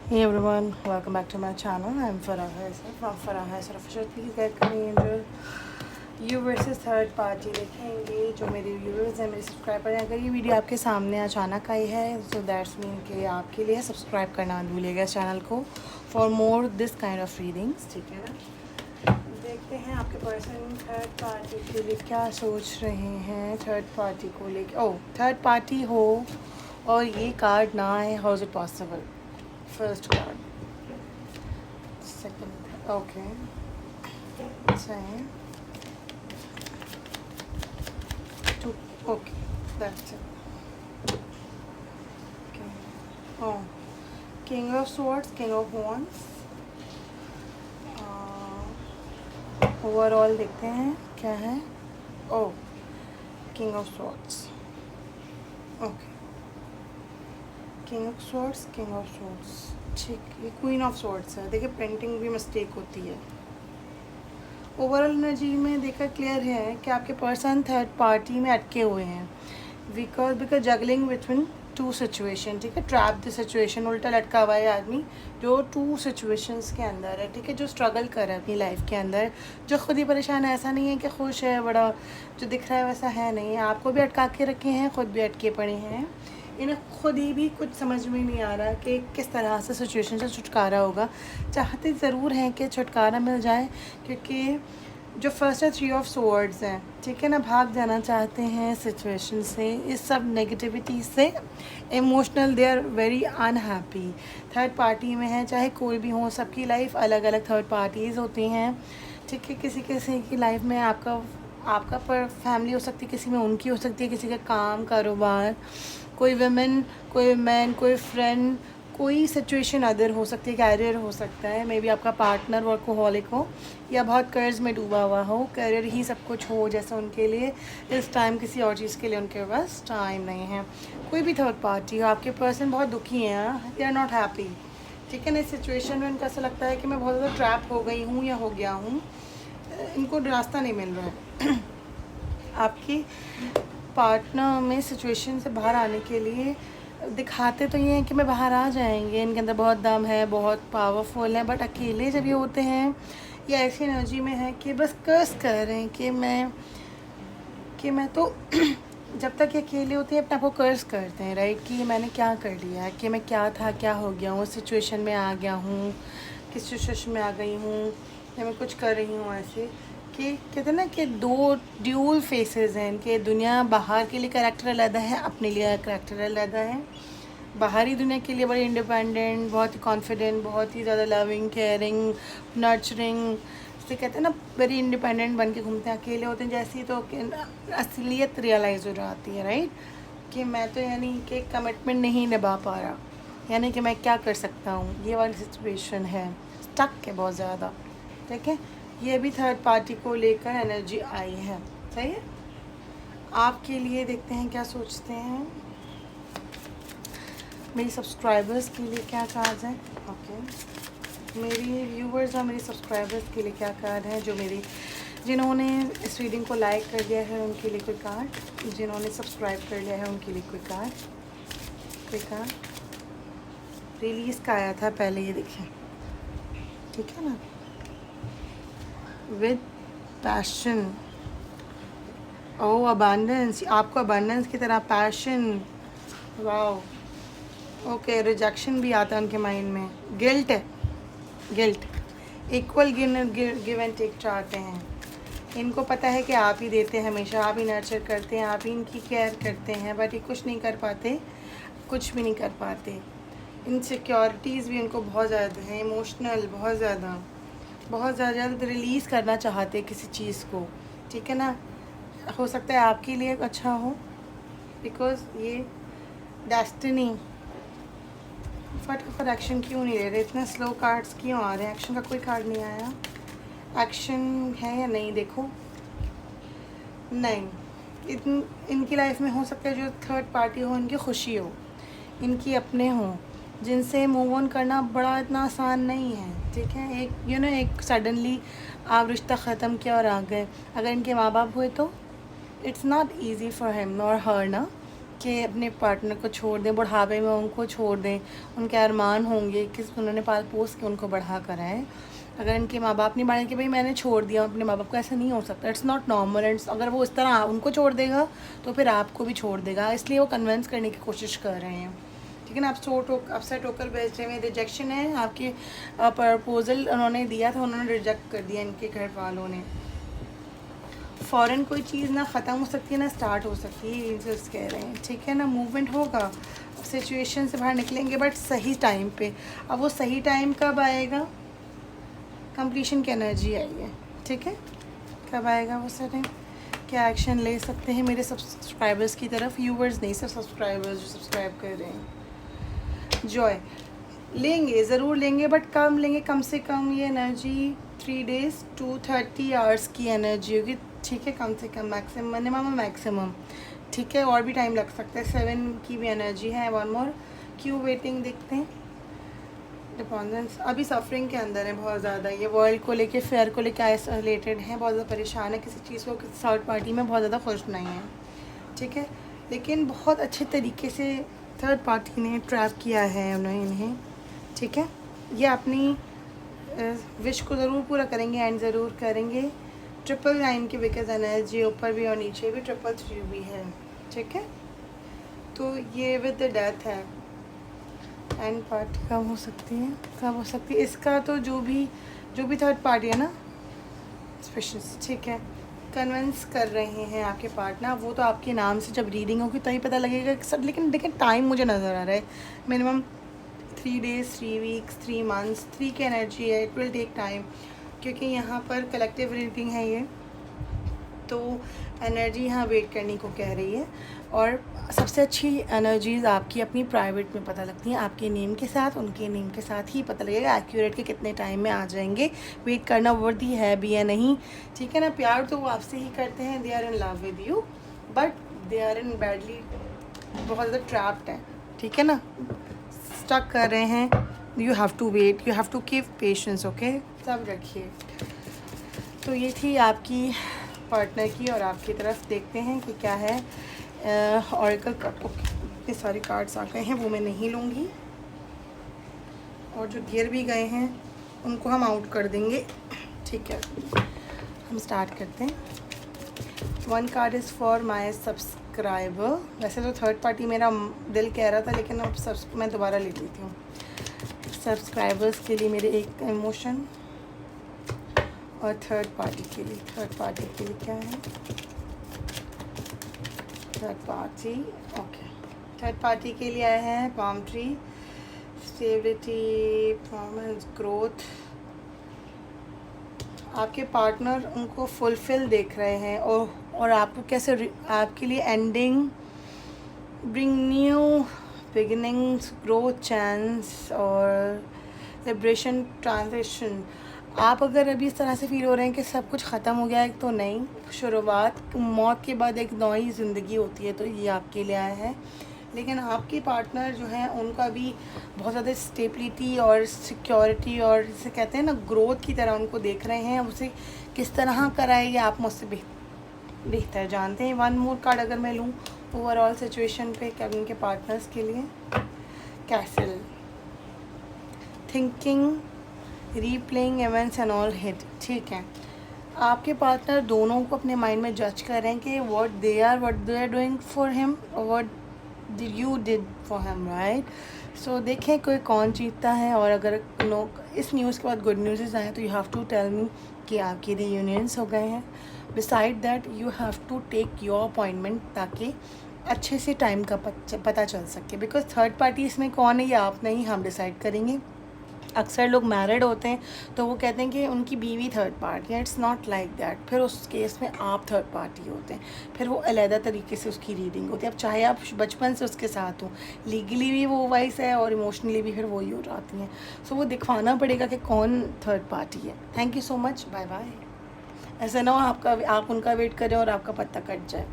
Hey everyone, welcome back to my channel. I'm Farah Haisar from Farah Haisar Official. Please get me angel you versus third party देखेंगे। जो मेरे viewers हैं, मेरे subscriber हैं, अगर ये वीडियो आपके सामने अचानक आई है तो दैट्स मीन कि आपके लिए सब्सक्राइब करना मत भूलिएगा इस चैनल को for more this kind of readings. ठीक है ना, देखते हैं आपके पर्सन थर्ड पार्टी के लिए क्या सोच रहे हैं। थर्ड पार्टी को लेके थर्ड पार्टी हो और ये कार्ड ना आए, how is it possible. First card, second, okay, same, two, okay, that's it. Okay. Oh, King of Swords, King of Wands. Overall देखते हैं क्या है। Oh, king of swords, okay, king of swords, king of swords, ठीक। ये queen of swords है। देखिए printing भी mistake होती है। ओवरऑल एनर्जी में देखकर क्लियर है कि आपके पर्सन थर्ड पार्टी में अटके हुए हैं because juggling between two situation. ठीक है, ट्रैप द सिचुएशन, उल्टा लटका हुआ है आदमी जो टू सिचुएशंस के अंदर है। ठीक है, जो स्ट्रगल कर रहा है अपनी लाइफ के अंदर, जो खुद ही परेशान है। ऐसा नहीं है कि खुश है, बड़ा जो दिख रहा है वैसा है नहीं है। आपको भी अटका के रखे हैं, खुद भी अटके पड़े हैं। इन्हें खुद ही भी कुछ समझ में नहीं आ रहा कि किस तरह से सिचुएशन से छुटकारा होगा। चाहते ज़रूर हैं कि छुटकारा मिल जाए, क्योंकि जो फर्स्ट है थ्री ऑफ सोवर्ड्स हैं। ठीक है ना, भाग जाना चाहते हैं सिचुएशन से, इस सब नेगेटिविटी से, emotional, they are very unhappy. Third party में है, चाहे कोई भी हो, सबकी लाइफ अलग अलग थर्ड पार्टीज़ होती हैं। ठीक है, किसी किसी की लाइफ में आपका पर फैमिली हो सकती है, किसी में उनकी हो सकती है, किसी का काम, कारोबार, कोई वुमेन, कोई मैन, कोई फ्रेंड, कोई सिचुएशन अदर हो सकती है, कैरियर हो सकता है। मे बी आपका पार्टनर वर्कोहॉलिक हो या बहुत कर्ज में डूबा हुआ हो, करियर ही सब कुछ हो जैसे उनके लिए इस टाइम, किसी और चीज़ के लिए उनके पास टाइम नहीं है। कोई भी थर्ड पार्टी हो, आपके पर्सन बहुत दुखी हैं, दे आर नॉट हैप्पी। ठीक है ना, इस सिचुएशन में उनको ऐसा लगता है कि मैं बहुत ज़्यादा ट्रैप हो गई हूँ या हो गया हूँ, इनको रास्ता नहीं मिल रहा है। आपकी पार्टनर में सिचुएशन से बाहर आने के लिए दिखाते तो ये हैं कि मैं बाहर आ जाएंगे, इनके अंदर बहुत दम है, बहुत पावरफुल है, बट अकेले जब ये होते हैं या ऐसी एनर्जी में है कि बस कर्स कर रहे हैं कि मैं तो जब तक ये अकेले होते हैं अपने आप को कर्स करते हैं, राइट, कि मैंने क्या कर लिया है, कि मैं क्या था, क्या हो गया हूँ, सिचुएशन में आ गया हूँ, किस सिचुएशन में आ गई हूँ, या मैं कुछ कर रही हूँ ऐसे। कि कहते हैं ना कि दो ड्यूल फेसेस हैं इनके। दुनिया बाहर के लिए करैक्टर अलग है, अपने लिए करैक्टर अलग है। बाहरी दुनिया के लिए बड़े इंडिपेंडेंट, बहुत ही कॉन्फिडेंट, बहुत ही ज़्यादा लविंग, केयरिंग, नर्चरिंग, जैसे कहते हैं ना, वेरी इंडिपेंडेंट बन के घूमते हैं। अकेले होते हैं जैसे ही तो असलियत रियलाइज़ हो जाती है, राइट, कि मैं तो यानी कि कमिटमेंट नहीं निभा पा रहा, यानी कि मैं क्या कर सकता हूँ, ये वाली सिचुएशन है, स्टक है बहुत ज़्यादा। ठीक है, ये भी थर्ड पार्टी को लेकर एनर्जी आई है। सही है, आपके लिए देखते हैं क्या सोचते हैं मेरी सब्सक्राइबर्स के लिए क्या कार्ड है। ओके, मेरी व्यूवर्स और मेरी सब्सक्राइबर्स के लिए क्या कार्ड है। जिन्होंने इस रीडिंग को लाइक कर दिया है उनके लिए कोई कार्ड, जिन्होंने सब्सक्राइब कर लिया है उनके लिए कोई कार्ड रिलीज़ का आया था पहले, ये देखें। ठीक है ना, विद पैशन, ओह अबंडेंस, आपको अबंडेंस की तरह पैशन, वाओ, ओके। रिजेक्शन भी आता है उनके माइंड में, गिल्ट है, guilt, equal give and take चाहते हैं। इनको पता है कि आप ही देते हैं हमेशा, आप ही नर्चर करते हैं, आप ही इनकी केयर करते हैं, बट ये कुछ नहीं कर पाते, कुछ भी नहीं कर पाते। इनसिक्योरिटीज़ भी इनको बहुत ज़्यादा हैं, इमोशनल, बहुत ज़्यादा रिलीज़ करना चाहते किसी चीज़ को। ठीक है ना, हो सकता है आपके लिए अच्छा हो, बिकॉज ये डेस्टिनी। फटाफट एक्शन क्यों नहीं ले रहे, इतने स्लो कार्ड्स क्यों आ रहे हैं, एक्शन का कोई कार्ड नहीं आया। एक्शन है या नहीं, देखो, नहीं। इनकी लाइफ में हो सकता है जो थर्ड पार्टी हो, इनकी खुशी हो, इनकी अपने हों, जिनसे मूव ऑन करना बड़ा इतना आसान नहीं है। ठीक है, एक सडनली आप रिश्ता ख़त्म किया और आ गए। अगर इनके माँ बाप हुए तो it's not easy for him और हर ना, कि अपने पार्टनर को छोड़ दें, बुढ़ापे में उनको छोड़ दें, उनके अरमान होंगे कि उन्होंने पाल पोस के उनको बढ़ा कर आए। अगर इनके माँ बाप नहीं बढ़े कि भाई मैंने छोड़ दिया अपने माँ बाप को, ऐसा नहीं हो सकता, इट्स नॉट नॉर्मल। एंड अगर वो इस तरह उनको छोड़ देगा तो फिर आपको भी छोड़ देगा, इसलिए वो कन्विंस करने की कोशिश कर रहे हैं, ठीक है ना। आप अपसेट होकर बैठ रहे हैं, रिजेक्शन है आपके प्रपोजल उन्होंने दिया था, उन्होंने रिजेक्ट कर दिया इनके घर वालों ने। फ़ौरन कोई चीज़ ना ख़त्म हो सकती है ना स्टार्ट हो सकती है, ये चीज़ कह रहे हैं, ठीक है ना। मूवमेंट होगा, सिचुएशन से बाहर निकलेंगे, बट सही टाइम पे। अब वो सही टाइम कब आएगा, कंप्लीशन की एनर्जी आई है, ठीक है। कब आएगा वो सही टाइम, क्या एक्शन ले सकते हैं मेरे सब्सक्राइबर्स की तरफ, व्यूवर्स नहीं, सब सब्सक्राइबर्स जो सब्सक्राइब कर रहे हैं। जॉय लेंगे, ज़रूर लेंगे, बट कम लेंगे, कम से कम ये एनर्जी 3 days 230 hours की एनर्जी होगी, ठीक है। कम से कम, मैक्सिमम मिनिमम मैक्सिमम, ठीक है। और भी टाइम लग सकता है, 7 की भी एनर्जी है। वन मोर, क्यों वेटिंग देखते हैं। डिपेंडेंस अभी सफरिंग के अंदर है बहुत ज़्यादा, ये वर्ल्ड को लेके, फेयर को लेके आइसोलेटेड है, बहुत ज़्यादा परेशान है, किसी चीज़ को, किसी थर्ड पार्टी में बहुत ज़्यादा खुश नहीं है, ठीक है। लेकिन बहुत अच्छे तरीके से थर्ड पार्टी ने ट्रैप किया है उन्हें इन्हें, ठीक है। ये अपनी विश को ज़रूर पूरा करेंगे एंड ज़रूर करेंगे। 999 की बिकॉज एनर्जी ऊपर भी और नीचे भी 333 भी है, ठीक है। तो ये विद द डेथ है। एंड पार्टी कब हो सकती है, कब हो सकती है इसका, तो जो भी थर्ड पार्टी है ना स्पेशल, ठीक है, कन्विंस कर रहे हैं आपके पार्टनर, वो तो आपके नाम से जब रीडिंग होगी तभी पता लगेगा कि सब। लेकिन देखिए टाइम मुझे नज़र आ रहा है, मिनिमम 3 days 3 weeks 3 months, 3 की एनर्जी है, इट विल टेक टाइम, क्योंकि यहाँ पर कलेक्टिव रीडिंग है ये, तो एनर्जी यहाँ वेट करने को कह रही है। और सबसे अच्छी एनर्जीज़ आपकी अपनी प्राइवेट में पता लगती हैं, आपके नेम के साथ, उनके नेम के साथ ही पता लगेगा एक्यूरेट के कितने टाइम में आ जाएंगे। वेट करना वर्दी है भी या नहीं, ठीक है ना। प्यार तो वो आपसे ही करते हैं, they are in love with you, but they are in badly, बहुत ज़्यादा ट्रैप्ड है, ठीक है ना, स्टक कर रहे हैं। You have to wait, you have to keep patience, okay. सब रखिए। तो ये थी आपकी पार्टनर की, और आपकी तरफ देखते हैं कि क्या है। ऑरेकल कार्ड, ओके, इतने सारे कार्ड्स आ गए हैं, वो मैं नहीं लूँगी, और जो गिर भी गए हैं उनको हम आउट कर देंगे, ठीक है। हम स्टार्ट करते हैं। 1 card is for my subscriber. वैसे तो थर्ड पार्टी मेरा दिल कह रहा था, लेकिन अब मैं दोबारा ले लेती हूँ। सब्सक्राइबर्स के लिए मेरे एक इमोशन, और थर्ड पार्टी के लिए क्या है, third party, okay. Third party के लिए आया है palm tree, stability, performance, growth. आपके पार्टनर उनको फुलफिल देख रहे हैं, और आपको कैसे, आपके लिए ending, bring new beginnings, growth, chance और लिबरेशन, ट्रांजिशन। आप अगर अभी इस तरह से फील हो रहे हैं कि सब कुछ ख़त्म हो गया है, तो नहीं, शुरुआत, मौत के बाद एक नई ज़िंदगी होती है, तो ये आपके लिए आया है। लेकिन आपके पार्टनर जो हैं उनका भी बहुत ज़्यादा स्टेबिलिटी और सिक्योरिटी, और जिसे कहते हैं ना ग्रोथ की तरह उनको देख रहे हैं। उसे किस तरह कराएगी आप मुझसे बेहतर जानते हैं। 1 मोर कार्ड अगर मैं लूँ ओवरऑल सिचुएशन पे, क्या उनके पार्टनर्स के लिए, castle, thinking, replaying events and all hit, ठीक है। आपके पार्टनर दोनों को अपने माइंड में जज कर रहे हैं कि what they are doing for him और what you did for him, right. So देखें कोई कौन जीतता है। और अगर इस न्यूज़ के बाद गुड न्यूज़ आए तो you have to tell me कि आपके रियूनियंस हो गए हैं। Beside that you have to take your appointment, ताकि अच्छे से टाइम का पता चल सके, बिकॉज थर्ड पार्टी इसमें कौन है ये आप नहीं, हम डिसाइड करेंगे। अक्सर लोग मैरिड होते हैं तो वो कहते हैं कि उनकी बीवी थर्ड पार्टी है, इट्स नॉट लाइक दैट। फिर उस केस में आप थर्ड पार्टी होते हैं, फिर वो अलहदा तरीके से उसकी रीडिंग होती है। अब चाहे आप बचपन से उसके साथ हो, लीगली भी वो वाइस है और इमोशनली भी फिर वही हो जाती हैं। सो वो दिखवाना पड़ेगा कि कौन थर्ड पार्टी है। Thank you so much, bye bye. ऐसा ना हो आप उनका वेट करें और आपका पत्ता कट जाए।